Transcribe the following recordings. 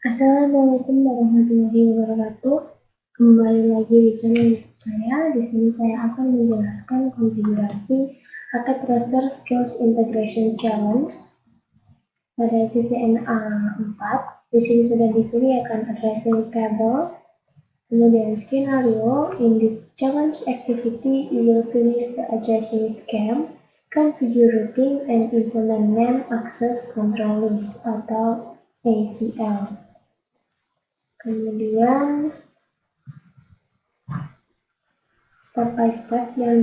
Assalamualaikum warahmatullahi wabarakatuh. Kembali lagi di channel YouTube saya. Di sini saya akan menjelaskan konfigurasi Hackett Tracer Skills Integration Challenge pada sisi NA4. Di sini sudah disediakan addressing table, kemudian skenario. In this challenge activity, you will finish the addressing scheme, configure routing, and implement name access control list atau ACL. Kemudian step by step yang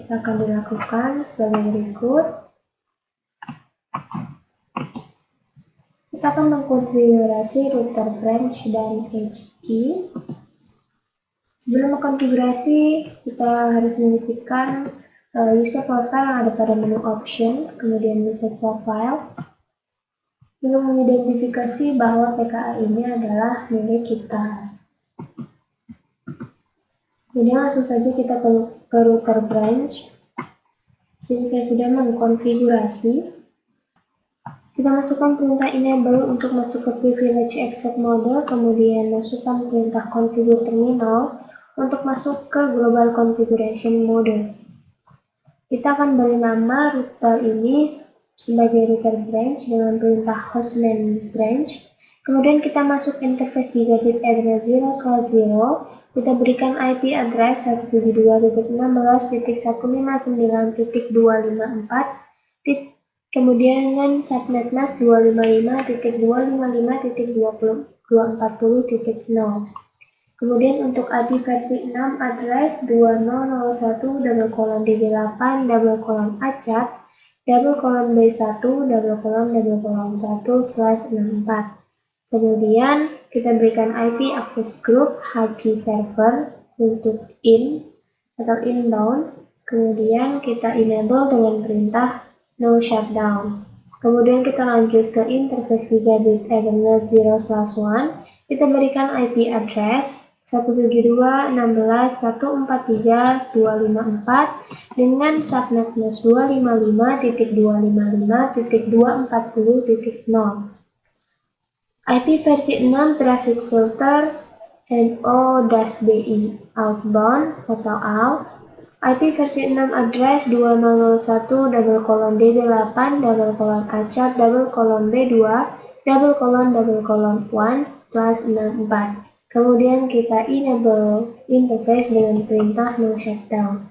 akan dilakukan sebagai berikut. Kita akan mengkonfigurasi router branch dan edge key. Sebelum mengkonfigurasi, kita harus menyisipkan user profile yang ada pada menu option, kemudian user profile, untuk mengidentifikasi bahwa PKA ini adalah milik kita. Kemudian langsung saja kita ke router branch. Sini saya sudah mengkonfigurasi. Kita masukkan perintah enable untuk masuk ke privilege access mode, kemudian masukkan perintah configure terminal untuk masuk ke global configuration mode. Kita akan beri nama router ini sebagai router branch dengan perintah hostname branch. Kemudian kita masuk interface gigabit address 0/0. Kita berikan IP address 172.16.159.254, kemudian dengan subnet mask 255.255.20.240.0. Kemudian untuk IP versi 6 address 2001/8:b1:1/1/1/1/64. Kemudian kita berikan IP access group HG server untuk in atau inbound. Kemudian kita enable dengan perintah no shutdown. Kemudian kita lanjut ke interface gigabit ethernet 0/1. Kita berikan IP address 172.16.143.254 dengan subnet mask 255.255.240.0. IP versi 6 traffic filter NO-BI outbound atau out. IP versi 6 address 2001/8:b2:1/1/1/1/1. Kemudian kita enable interface dengan perintah no shutdown.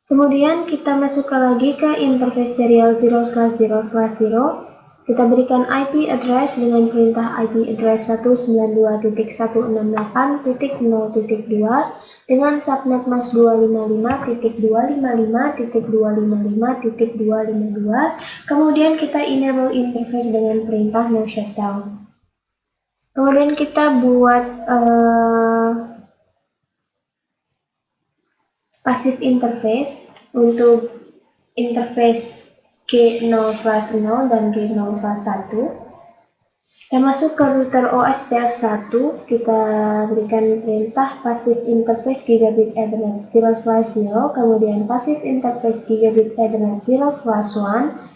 Kemudian kita masukkan lagi ke interface serial 0/0/0. Kita berikan IP address dengan perintah IP address 192.168.0.2 dengan subnet mask 255.255.255.252. Kemudian kita enable interface dengan perintah no shutdown. Kemudian kita buat passive interface untuk interface G0/0 dan G0/1. Kita masuk ke router OSPF1, kita berikan perintah passive interface gigabit ethernet 0/0, kemudian passive interface gigabit ethernet 0/1.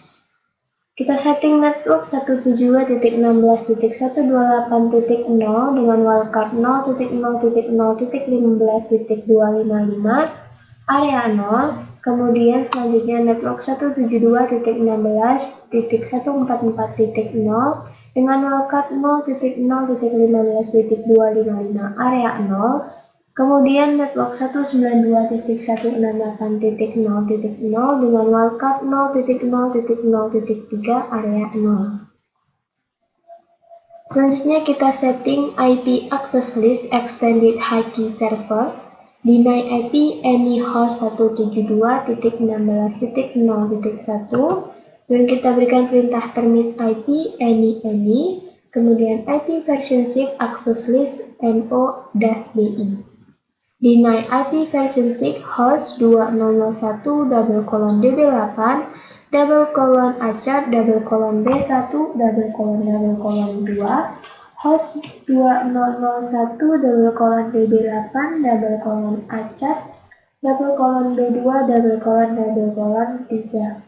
Kita setting network 172.16.128.0 dengan wildcard 0.0.0.15.255 area 0. Kemudian selanjutnya network 172.16.144.0 dengan wildcard 0.0.15.255 area 0. Kemudian network 192.168.0.0 dengan wildcard 0.0.0.3 area 0. Selanjutnya kita setting IP access list extended high key server. Deny IP any host 172.16.0.1 dan kita berikan perintah permit IP any. Kemudian IP version 6 access list NO-BI. Deny IP version 6 host 2001/8:b1:2 host 2001/8:b2:3.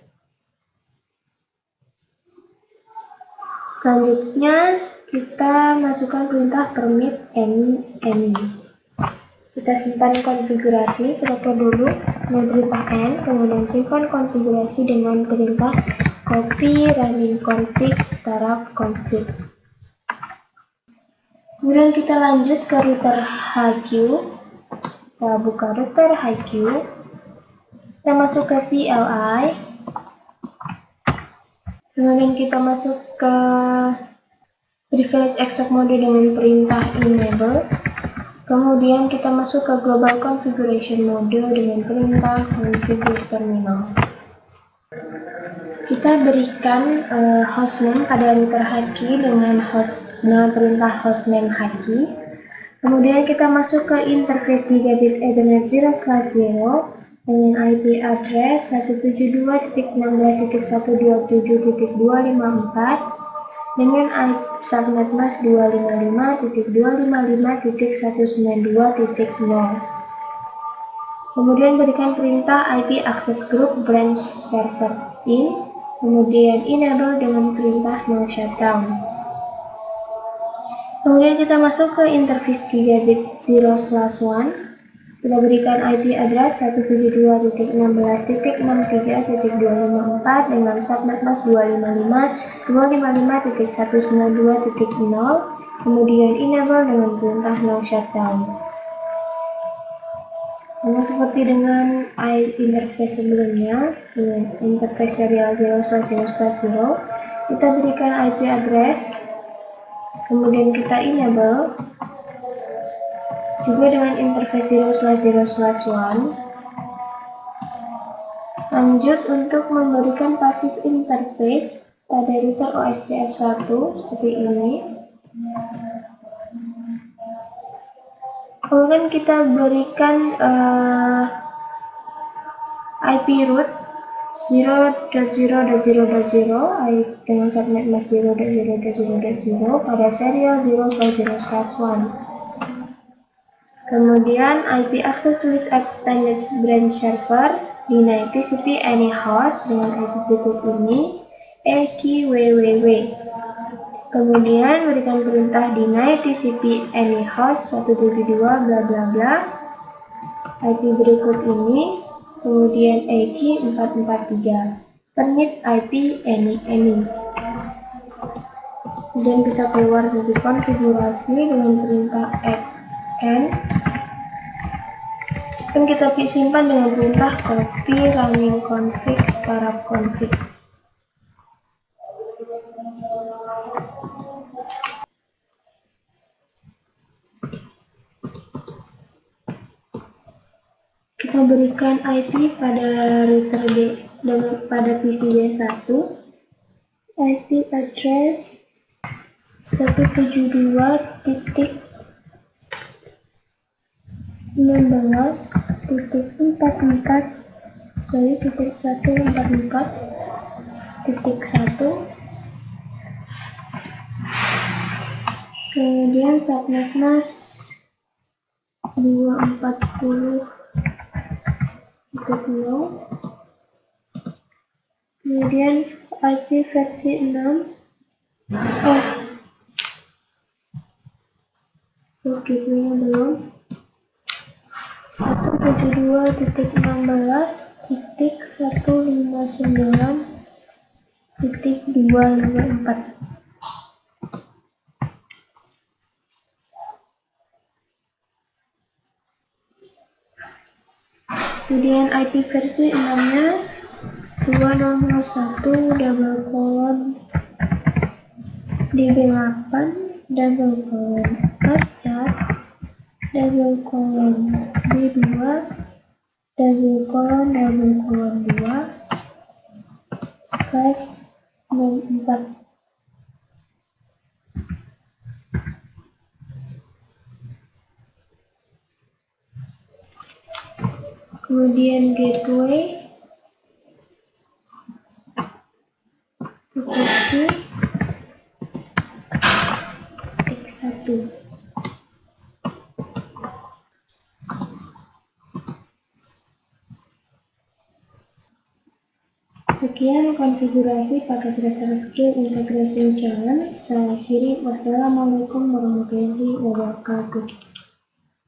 Selanjutnya kita masukkan perintah permit any. Kita simpan konfigurasi, kita upload dulu dengan perintah n, kemudian simpan konfigurasi dengan perintah copy running config startup config. Kemudian kita lanjut ke router HQ. Kita buka router HQ. Kita masuk ke CLI. Kemudian kita masuk ke privilege access mode dengan perintah enable. Kemudian kita masuk ke global configuration mode dengan perintah configure terminal. Kita berikan hostname pada router HQ dengan perintah hostname HQ. Kemudian kita masuk ke interface gigabit Ethernet 0/0 dengan IP address 172.16.127.254 dengan subnet mask 255.255.192.0. Kemudian berikan perintah IP access group branch server in, kemudian enable dengan perintah no shutdown. Kemudian kita masuk ke interface gigabit 0/1. Kita berikan IP address 172.16.63.254 dengan subnet mask 255.255.192.0, kemudian enable dengan perintah no shutdown. Sama seperti dengan interface sebelumnya, dengan interface serial 0/0/0, kita berikan IP address, kemudian kita enable. Juga dengan interface 0/0/1. Lanjut untuk memberikan passive interface pada router OSPF1 seperti ini. Kemudian kita berikan IP root 0.0.0.0 dengan subnet mask 0.0.0.0 pada serial 0/0/1. Kemudian IP access list extended branch server deny TCP any host dengan IP berikut ini EQWWW. Kemudian berikan perintah deny TCP any host 172 bla bla bla. IP berikut ini, kemudian EQ443. Permit IP any. Kemudian kita keluar dari konfigurasi dengan perintah n. Dan kita simpan dengan perintah copy running config startup config. Kita berikan IP pada router D pada PC D1. IP address 172.16.144.1. Kemudian subnet mask 240.0. Kemudian IP versi 6. Belum. 172.159.254. Kemudian IP versi 6-nya 2012:DB8 /4 B2/2/4. Kemudian gateway X1. Sekian konfigurasi paket Raster Skill Integration Challenge. Saya akhiri. Wassalamualaikum warahmatullahi wabarakatuh.